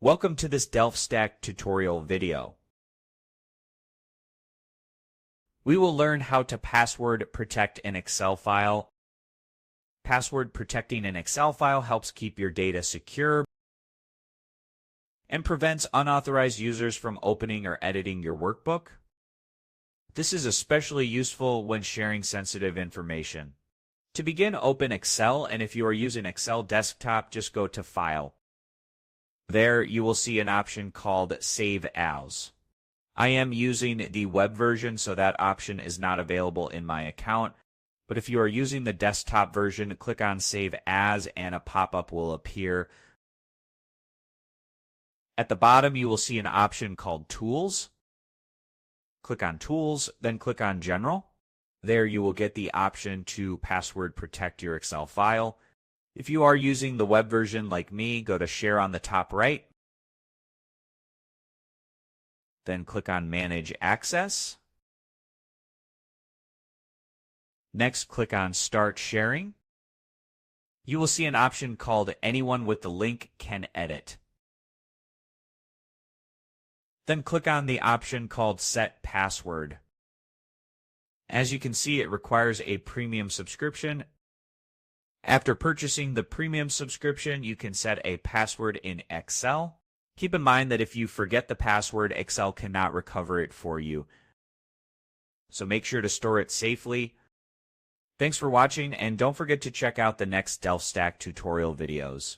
Welcome to this DelftStack tutorial video. We will learn how to password protect an Excel file. Password protecting an Excel file helps keep your data secure and prevents unauthorized users from opening or editing your workbook. This is especially useful when sharing sensitive information. To begin, open Excel, and if you are using Excel desktop, just go to File. There you will see an option called Save As. I am using the web version, so that option is not available in my account. But if you are using the desktop version, click on Save As and a pop-up will appear. At the bottom, you will see an option called Tools. Click on Tools, then click on General. There you will get the option to password protect your Excel file. If you are using the web version like me, go to Share on the top right. Then click on Manage Access. Next, click on Start Sharing. You will see an option called Anyone with the link can edit. Then click on the option called Set Password. As you can see, it requires a premium subscription. After purchasing the premium subscription, you can set a password in Excel. Keep in mind that if you forget the password, Excel cannot recover it for you. So make sure to store it safely. Thanks for watching, and don't forget to check out the next DelftStack tutorial videos.